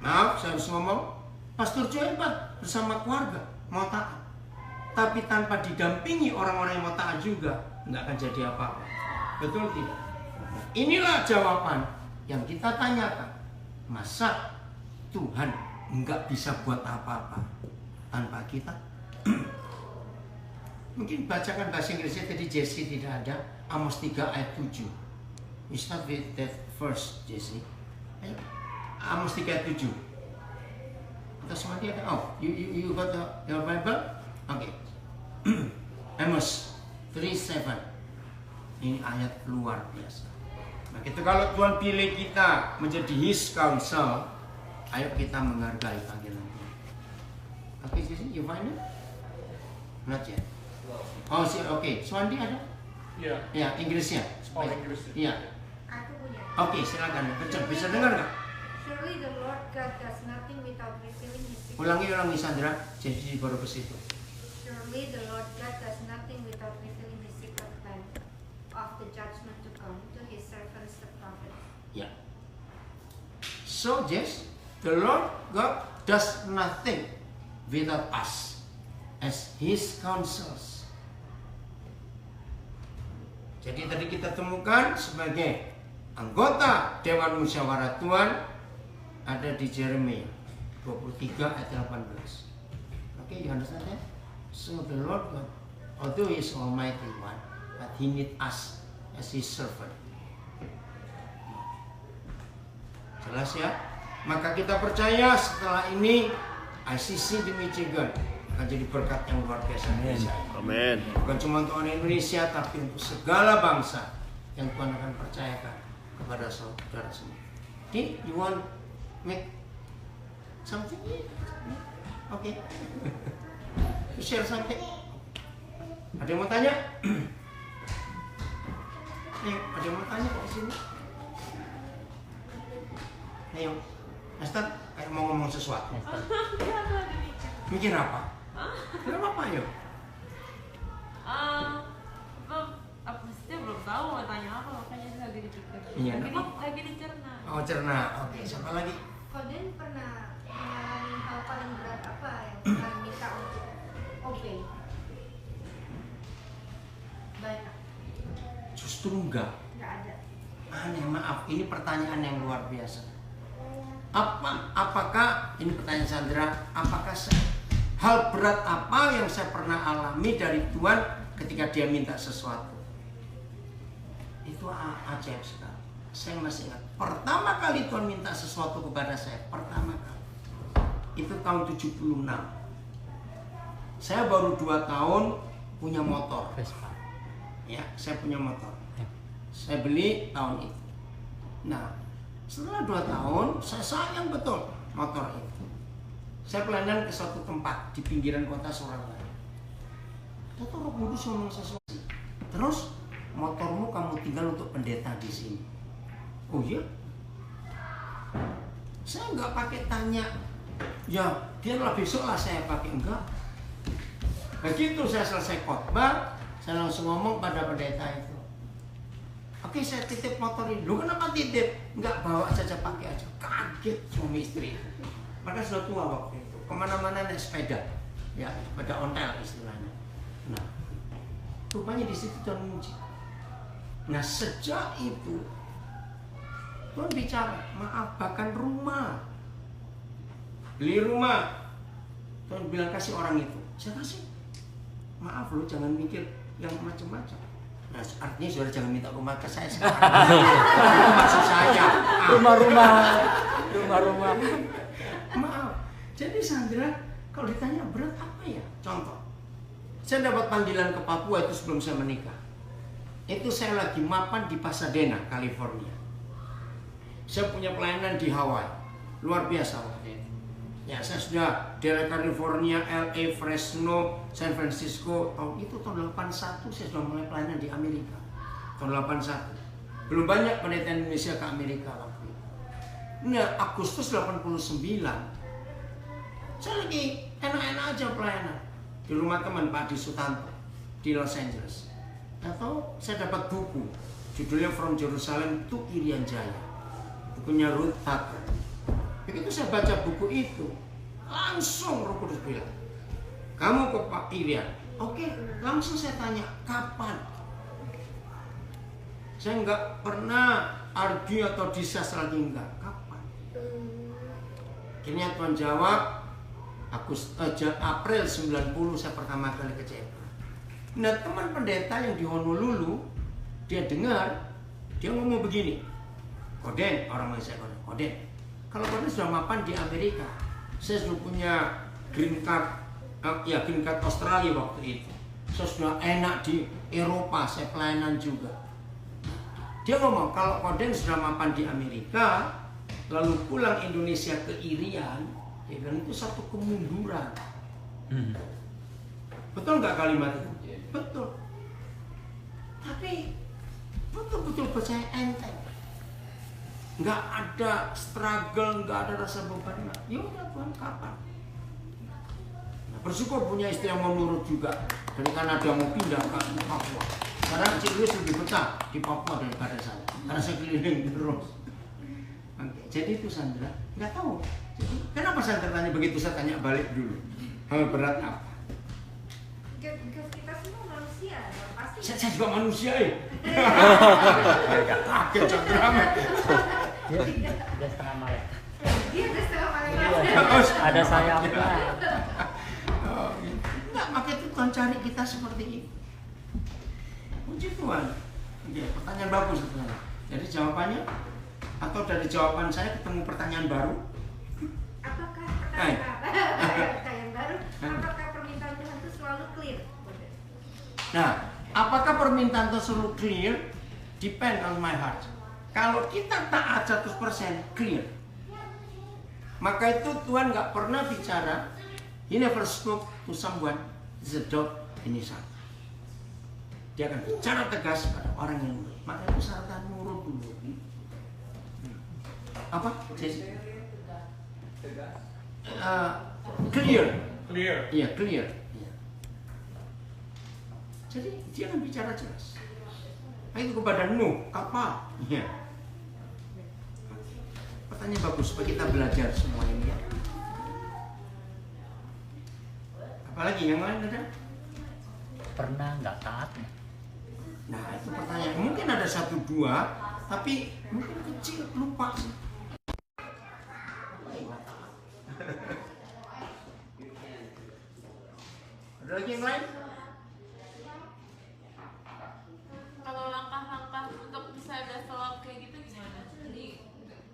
Maaf, saya harus ngomong, Pastor Jo hebat bersama keluarga mau taat, tapi tanpa didampingi orang-orang yang mau taat juga nggak akan jadi apa-apa. Betul tidak? Inilah jawaban yang kita tanyakan. Masa Tuhan nggak bisa buat apa-apa tanpa kita? Mungkin bacakan bahasa Inggrisnya tadi Jesse tidak ada. Amos 3 ayat 7. We start with that first, Jesse. Ayo. Amos 3 ayat 7. Kita semua dia ada. Oh, you got your Bible? Oke. Amos 3:7. Ini ayat luar biasa. Nah, itu kalau Tuhan pilih kita menjadi His counsel, ayo kita menghargai panggilan Tuhan. Oke, you find it? Not yet. Oh, oke. Swandi ada? Iya. Ya, Inggrisnya. Oh, Inggrisnya. Iya. Aku punya. Oke, silakan. Kencang, bisa dengar nggak? Surely the Lord God does nothing without revealing His secret. Ulangi Sandra. Jadi baru ke situ. Surely the Lord God does nothing without revealing His secret plan of the judgment to come to His servants the prophets. Ya. So, Jess, the Lord God does nothing without us as His counsels. Jadi tadi kita temukan sebagai anggota Dewan Musyawarah Tuhan ada di Yeremia 23 ayat 18. Oke, you understand that? So the Lord God, although He is Almighty One, but He need us as His servant. Jelas ya? Maka kita percaya setelah ini ICC di Michigan akan jadi berkat yang luar biasa. Amin. Bukan cuma untuk orang Indonesia, tapi untuk segala bangsa yang Tuhan akan percayakan kepada saudara semua. Okay, you want make something? Okay. You share something? Ada yang mau tanya? Ayo, ada yang mau tanya kok di sini? Ayo, Esther, kayak mau ngomong sesuatu. Mikir apa? Kenapa apa ayo? Belum tahu mau tanya apa, makanya saya lagi dipikir. Iya, lagi dicerna. Oh, cerna. Oke, siapa lagi? Koden pernah mengalami hal paling berat apa yang Tuhan minta untuk obey? Banyak. Justru enggak. Nggak ada. Aneh, maaf. Ini pertanyaan yang luar biasa. Apakah ini pertanyaan Sandra? Apakah hal berat apa yang saya pernah alami dari Tuhan ketika Dia minta sesuatu? Itu ajaib sekali. Saya masih ingat pertama kali Tuhan minta sesuatu kepada saya, pertama kali itu tahun 76. Saya baru 2 tahun punya motor. Ya, saya punya motor. Saya beli tahun itu. Nah, setelah 2 tahun, saya sayang betul motor itu. Saya pelayanan ke suatu tempat di pinggiran kota Surabaya. Tahu Roh Kudus ngomong sesuatu. Terus, motormu kamu tinggal untuk pendeta di sini. Oh iya? Saya nggak pakai tanya. Ya, biarlah besok lah saya pakai. Enggak. Begitu saya selesai khotbah, saya langsung ngomong pada pendeta itu. Oke, saya titip motor ini. Lu kenapa titip? Enggak, bawa saja, pakai aja. Kaget suami istri. Mereka sudah tua waktu itu. Kemana-mana naik sepeda. Ya, sepeda ontel istilahnya. Nah, rupanya di situ Tuhan menguji. Nah, sejak itu Tuhan bicara, maaf, bahkan rumah. Beli rumah. Tuhan bilang kasih orang itu. Saya kasih. Maaf lu, jangan mikir yang macam-macam. Nah, artinya saudara jangan minta rumah ke saya sekarang. Maksud saya Rumah-rumah. Maaf. Jadi Sandra, kalau ditanya berat apa ya? Contoh, saya dapat panggilan ke Papua itu sebelum saya menikah. Itu saya lagi mapan di Pasadena, California. Saya punya pelayanan di Hawaii, luar biasa waktu itu. Ya, saya sudah daerah California, LA, Fresno, San Francisco. Tahun 81 saya sudah mulai pelayanan di Amerika. Tahun 81. Belum banyak pendeta Indonesia ke Amerika waktu itu. Nah, Agustus 89. Saya lagi enak-enak aja pelayanan di rumah teman Pak Adi Sutanto di Los Angeles. Atau saya dapat buku, judulnya From Jerusalem to Irian Jaya. Bukunya Ruth Tucker. Begitu saya baca buku itu, langsung Roh Kudus bilang, kamu ke Pak Irian. Oke, langsung saya tanya, kapan? Saya nggak pernah argue atau disas lagi, enggak. Kapan? Akhirnya Tuhan jawab, April 90 saya pertama kali ke Jepang. Nah, teman pendeta yang di Honolulu, dia dengar, dia ngomong begini, Koden, orang Malaysia Koden, kalau Koden sudah mapan di Amerika, saya sudah punya green card Australia waktu itu, saya sudah enak di Eropa, saya pelayanan juga. Dia ngomong, kalau Koden sudah mapan di Amerika, lalu pulang Indonesia ke Irian, dia bilang itu satu kemunduran. Betul nggak kalimat itu? Betul. Tapi betul-betul percaya enteng. Nggak ada struggle, nggak ada rasa beban. Ya udah Tuhan, kapan? Nah, bersyukur punya istri yang mau nurut juga. Dari Kanada mau pindah ke Papua. Sekarang Ciluis lebih betah di Papua daripada saya. Karena saya keliling terus. Oke, jadi itu Sandra. Nggak tahu. Jadi, kenapa Sandra tanya begitu? Saya tanya balik dulu. Hal berat apa? Kita semua manusia, pasti. Saya juga manusia ya. Kaget Chandra. Dia setengah malek. Dia udah setengah malam. Ada sayapnya. Enggak, makanya itu Tuhan cari kita seperti ini. Puji Tuhan. Oke, pertanyaan bagus sebenarnya. Jadi jawabannya, atau dari jawaban saya ketemu pertanyaan baru? Apakah pertanyaan baru? Apakah permintaan Tuhan itu selalu clear? Nah, apakah permintaan tersebut clear? Depend on my heart. Kalau kita taat 100% clear, maka itu Tuhan nggak pernah bicara. He never spoke to someone the dog in his heart. Dia akan bicara tegas pada orang yang nurut. Maka itu syarat nurut dulu. Apa? Clear. Clear. Iya, clear. Jadi dia akan bicara jelas. Nah, itu kepada Nuh, kapal. Ya. Pertanyaan bagus supaya kita belajar semua ini ya. Apalagi yang lain ada? Pernah nggak taat? Nah itu pertanyaan. Mungkin ada 1-2, tapi mungkin kecil lupa sih.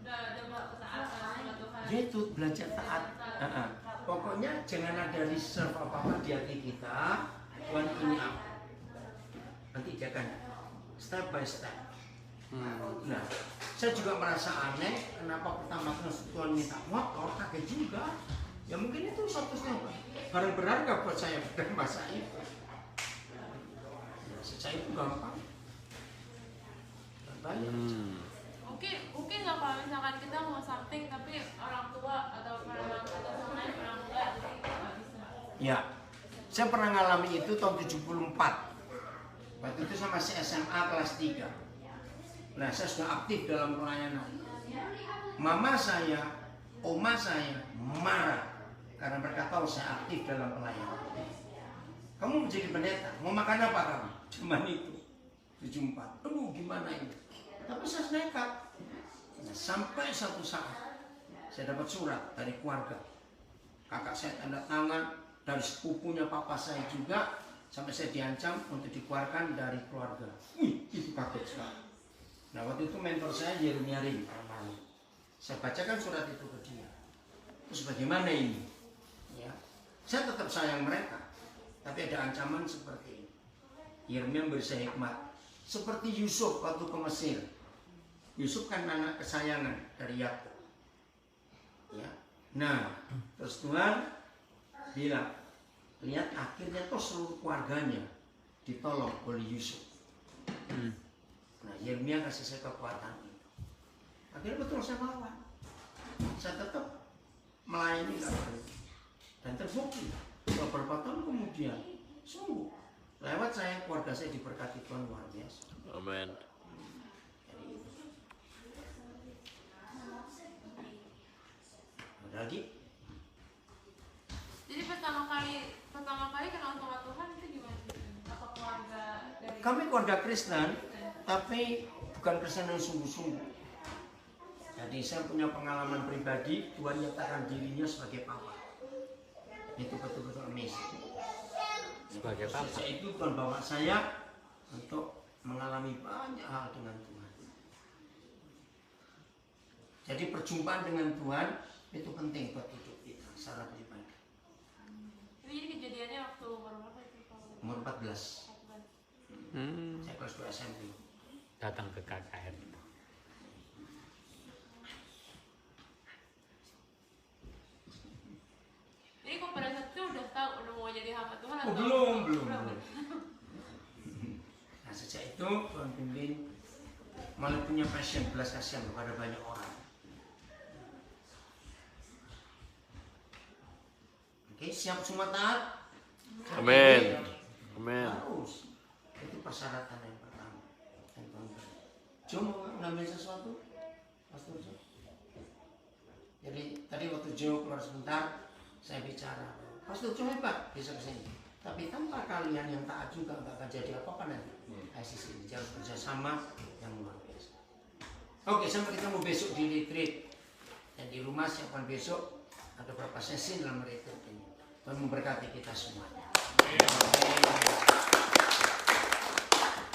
taat sama Tuhan. Gitu, belajar taat. Pokoknya jangan ada reserve apa-apa di hati kita. Tuhan ini apa? Nanti dia akan step by step. Nah, saya juga merasa aneh kenapa pertama kali Tuhan minta motor, kaget juga. Ya mungkin itu satu-satunya barang berharga buat saya pada masa itu. Ya, sejak itu gampang. Mungkin nggak kalau misalkan kita mau something tapi orang tua atau orang tua sama orang tua jadi kita nggak bisa. Ya, saya pernah ngalami itu tahun 74. Waktu itu saya masih SMA kelas 3. Nah, saya sudah aktif dalam pelayanan. Mama saya, oma saya marah karena mereka tahu saya aktif dalam pelayanan. Kamu menjadi pendeta, mau makan apa kamu? Cuman itu 74. Aduh, gimana ini? Tapi saya nekat. Nah, sampai satu saat saya dapat surat dari keluarga. Kakak saya tanda tangan, dari sepupunya papa saya juga, sampai saya diancam untuk dikeluarkan dari keluarga. Itu kaget sekali. Nah, waktu itu mentor saya Yeremia Rim. Saya bacakan surat itu ke dia. Terus bagaimana ini? Ya, saya tetap sayang mereka, tapi ada ancaman seperti ini. Yeremia memberi saya hikmat. Seperti Yusuf waktu ke Mesir. Yusuf kan anak kesayangan dari Yakub. Ya. Nah, terus Tuhan bilang, lihat akhirnya toh seluruh keluarganya ditolong oleh Yusuf. Nah, Yeremia kasih saya kekuatan itu. Akhirnya betul saya melawan. Saya tetap melayani nggak berhenti. Dan terbukti beberapa tahun kemudian, sungguh lewat saya keluarga saya diberkati Tuhan luar biasa. Amen. Ada lagi? Jadi pertama kali kenal sama Tuhan itu gimana? Apa keluarga dari? Kami keluarga Kristen, tapi bukan Kristen yang sungguh-sungguh. Jadi saya punya pengalaman pribadi, Tuhan nyatakan dirinya sebagai Papa. Itu betul-betul amazing. Sebagai Papa. Sejak itu Tuhan bawa saya untuk mengalami banyak hal dengan Tuhan. Jadi perjumpaan dengan Tuhan itu penting buat hidup kita secara pribadi. Itu jadi kejadiannya waktu umur berapa itu? Umur 14. Saya kelas 2 SMP. Datang ke KKR. Jadi kok pada saat itu udah tahu udah mau jadi hamba Tuhan atau? Belum. Nah, sejak itu Tuhan pimpin malah punya passion, belas kasihan kepada banyak orang. Oke, siap semua taat? Amin. Amin. Harus. Itu persyaratan yang pertama. Yang Tuhan beri. Jo mau ngambil sesuatu? Pastor Jo. Jadi tadi waktu Jo keluar sebentar, saya bicara. Pastor Jo hebat, bisa kesini. Tapi tanpa kalian yang taat juga nggak akan jadi apa-apa nanti. ICC ini harus kerjasama yang luar biasa. Oke, sampai ketemu besok di retreat. Dan di rumah siapkan besok ada beberapa sesi dalam retreat ini. Tuhan memberkati kita semuanya.